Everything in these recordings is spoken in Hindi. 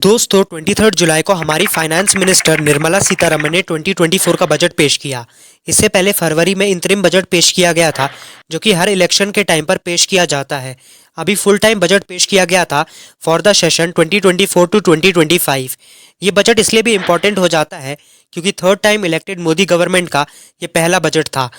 दोस्तों 23 जुलाई को हमारी फाइनेंस मिनिस्टर निर्मला सीतारमण ने 2024 का बजट पेश किया। इससे पहले फरवरी में इंतरिम बजट पेश किया गया था, जो कि हर इलेक्शन के टाइम पर पेश किया जाता है। अभी फुल टाइम बजट पेश किया गया था फॉर द सेशन 2024 टू 2025। ये बजट इसलिए भी इम्पोर्टेंट हो जाता है क्योंकि third time elected Modi government का ये पहला बजट था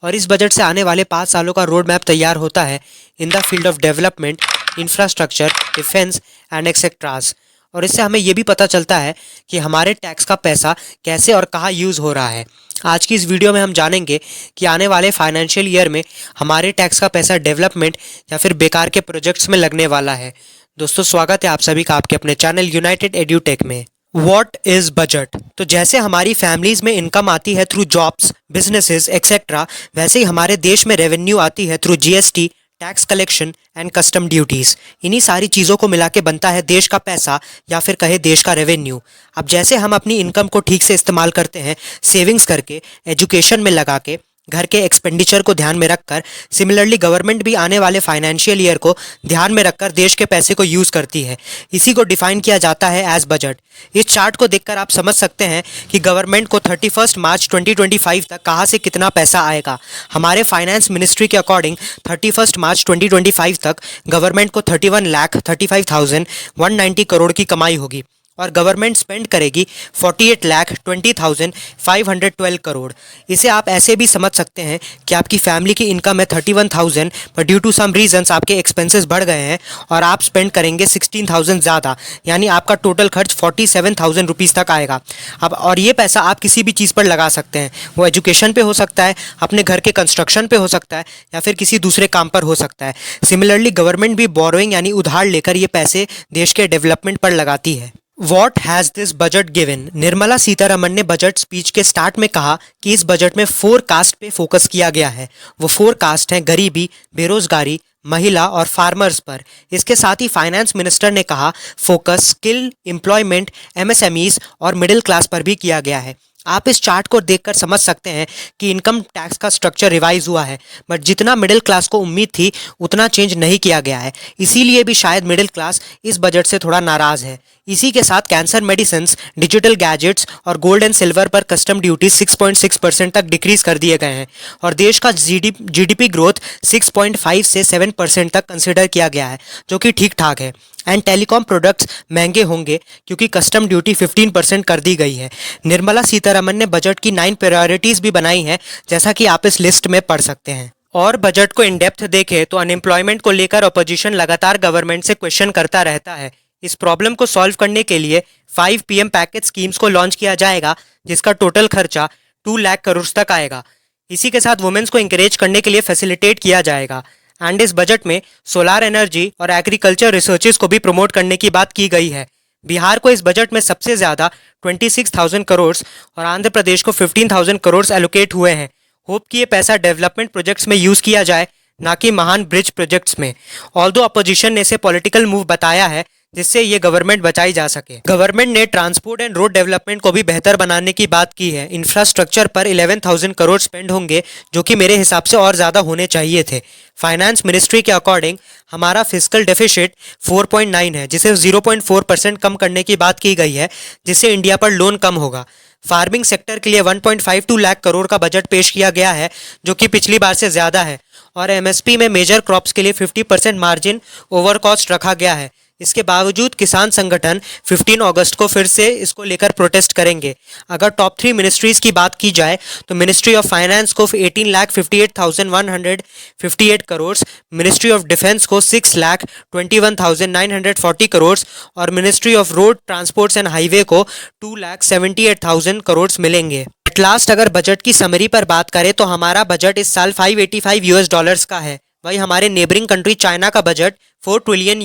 और इस बजट से आने वाले 5 सालों का रोड मैप तैयार होता है in the field of development, infrastructure, defence and etceteras. और इससे हमें ये भी पता चलता है कि हमारे टैक्स का पैसा कैसे और कहाँ यूज़ हो रहा है। आज की इस वीडियो में हम जानेंगे कि आने वाले फाइनेंशियल ईयर में हमारे टैक्स का पैसा डेवलपमेंट या फिर बेकार के प्रोजेक्ट्स में लगने वाला है। दोस्तों स्वागत है आप सभी का आपके अपने चैनल यूनाइटेड एड्यूटेक में। What is budget? तो जैसे हमारी फैमिलीज़ में इनकम आती है थ्रू जॉब्स, बिजनेसेस एक्सेट्रा, वैसे ही हमारे देश में रेवेन्यू आती है through GST, tax collection and custom duties. इन्हीं सारी चीज़ों को मिला के बनता है देश का पैसा या फिर कहे देश का रेवेन्यू। अब जैसे हम अपनी इनकम को ठीक से इस्तेमाल करते हैं, सेविंग्स करके, एजुकेशन में लगा के, घर के एक्सपेंडिचर को ध्यान में रखकर, सिमिलरली गवर्नमेंट भी आने वाले फाइनेंशियल ईयर को ध्यान में रखकर देश के पैसे को यूज़ करती है। इसी को डिफाइन किया जाता है एज बजट। इस चार्ट को देखकर आप समझ सकते हैं कि गवर्नमेंट को 31 मार्च 2025 तक कहाँ से कितना पैसा आएगा। हमारे फाइनेंस मिनिस्ट्री के अकॉर्डिंग 31 मार्च 2025 तक गवर्नमेंट को 31,35,190 करोड़ की कमाई होगी और गवर्नमेंट स्पेंड करेगी 48,20,512 करोड़। इसे आप ऐसे भी समझ सकते हैं कि आपकी फैमिली की इनकम है 31,000, पर ड्यू टू सम रीजंस आपके एक्सपेंसेस बढ़ गए हैं और आप स्पेंड करेंगे 16,000 ज़्यादा, यानी आपका टोटल खर्च 47,000 रुपीज़ तक आएगा। अब और ये पैसा आप किसी भी चीज़ पर लगा सकते हैं। वो एजुकेशन पे हो सकता है, अपने घर के कंस्ट्रक्शन पे हो सकता है या फिर किसी दूसरे काम पर हो सकता है। सिमिलरली गवर्नमेंट भी बोरोइंग यानी उधार लेकर ये पैसे देश के डेवलपमेंट पर लगाती है। What has this budget given? Nirmala Sitharaman ने बजट स्पीच के स्टार्ट में कहा कि इस बजट में 4 कास्ट पे फोकस किया गया है। वो 4 कास्ट हैं गरीबी, बेरोजगारी, महिला और फार्मर्स पर। इसके साथ ही फाइनेंस मिनिस्टर ने कहा फोकस स्किल, एम्प्लॉयमेंट, एमएसएमईज और मिडिल क्लास पर भी किया गया है। आप इस चार्ट को देखकर समझ सकते हैं कि इनकम टैक्स का स्ट्रक्चर रिवाइज हुआ है, बट जितना मिडिल क्लास को उम्मीद थी उतना चेंज नहीं किया गया है। इसीलिए भी शायद मिडिल क्लास इस बजट से थोड़ा नाराज़ है। इसी के साथ कैंसर मेडिसिन्स, डिजिटल गैजेट्स और गोल्ड एंड सिल्वर पर कस्टम ड्यूटीज 6.6% तक डिक्रीज कर दिए गए हैं और देश का जीडीपी ग्रोथ 6.5 से 7% तक कंसिडर किया गया है, जो कि ठीक ठाक है। एंड टेलीकॉम प्रोडक्ट्स महंगे होंगे क्योंकि कस्टम ड्यूटी 15% कर दी गई है। निर्मला सीतारमण ने बजट की 9 प्रायोरिटीज़ भी बनाई हैं, जैसा कि आप इस लिस्ट में पढ़ सकते हैं। और बजट को इन डेप्थ देखें तो अनएम्प्लॉयमेंट को लेकर अपोजिशन लगातार गवर्नमेंट से क्वेश्चन करता रहता है। इस प्रॉब्लम को सॉल्व करने के लिए 5 PM पैकेज स्कीम्स को लॉन्च किया जाएगा, जिसका टोटल खर्चा 2 लाख करोड़ तक आएगा। इसी के साथ वुमेन्स को इंकरेज करने के लिए फैसिलिटेट किया जाएगा। एंड इस बजट में सोलार एनर्जी और एग्रीकल्चर रिसर्चेस को भी प्रमोट करने की बात की गई है। बिहार को इस बजट में सबसे ज़्यादा 26,000 करोड़ और आंध्र प्रदेश को 15,000 करोड़ एलोकेट हुए हैं। होप कि ये पैसा डेवलपमेंट प्रोजेक्ट्स में यूज़ किया जाए, ना कि महान ब्रिज प्रोजेक्ट्स में। ऑल्दो अपोजिशन ने इसे पॉलिटिकल मूव बताया है जिससे ये गवर्नमेंट बचाई जा सके। गवर्नमेंट ने ट्रांसपोर्ट एंड रोड डेवलपमेंट को भी बेहतर बनाने की बात की है। इंफ्रास्ट्रक्चर पर 11,000 करोड़ स्पेंड होंगे, जो कि मेरे हिसाब से और ज़्यादा होने चाहिए थे। फाइनेंस मिनिस्ट्री के अकॉर्डिंग हमारा फिस्कल डेफिसिट 4.9 है, जिसे 0.4% कम करने की बात की गई है, जिससे इंडिया पर लोन कम होगा। फार्मिंग सेक्टर के लिए 1.52 लाख करोड़ का बजट पेश किया गया है, जो कि पिछली बार से ज़्यादा है। और एमएसपी में मेजर क्रॉप्स के लिए 50% मार्जिन ओवर कॉस्ट रखा गया है। इसके बावजूद किसान संगठन 15 अगस्त को फिर से इसको लेकर प्रोटेस्ट करेंगे। अगर टॉप 3 मिनिस्ट्रीज़ की बात की जाए तो मिनिस्ट्री ऑफ फाइनेंस को 18,58,158 करोड़, मिनिस्ट्री ऑफ डिफेंस को 6,21,940 करोड़ और ministry of road transports and highway को 2,78,000 करोड़ मिलेंगे। एट लास्ट अगर बजट की समरी पर बात करें तो हमारा बजट इस साल $585 का है। वही हमारे नेबरिंग कंट्री चाइना का बजट $4 ट्रिलियन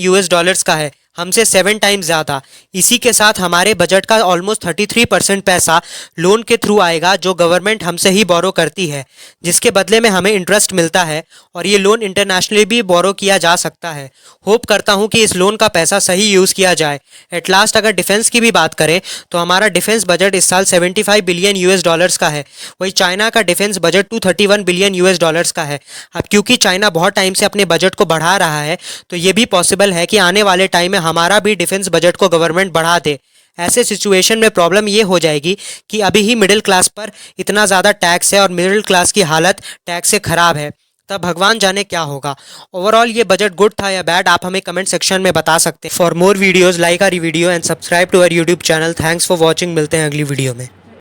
का है, हमसे 7 टाइम्स ज़्यादा। इसी के साथ हमारे बजट का ऑलमोस्ट 33% पैसा लोन के थ्रू आएगा, जो गवर्नमेंट हमसे ही बोरो करती है, जिसके बदले में हमें इंटरेस्ट मिलता है और ये लोन इंटरनेशनली भी बोरो किया जा सकता है। होप करता हूँ कि इस लोन का पैसा सही यूज़ किया जाए। एट लास्ट अगर डिफेंस की भी बात करें तो हमारा डिफेंस बजट इस साल $75 बिलियन का है। वही चाइना का डिफेंस बजट $231 बिलियन का है। अब क्योंकि चाइना बहुत टाइम से अपने बजट को बढ़ा रहा है, तो ये भी पॉसिबल है कि आने वाले टाइम में हमारा भी डिफेंस बजट को गवर्नमेंट बढ़ा दे। ऐसे सिचुएशन में प्रॉब्लम ये हो जाएगी कि अभी ही मिडिल क्लास पर इतना ज़्यादा टैक्स है और मिडिल क्लास की हालत टैक्स से ख़राब है, तब भगवान जाने क्या होगा। ओवरऑल ये बजट गुड था या बैड, आप हमें कमेंट सेक्शन में बता सकते हैं। For more videos like our video and subscribe to our YouTube channel. Thanks for watching. मिलते हैं अगली वीडियो में।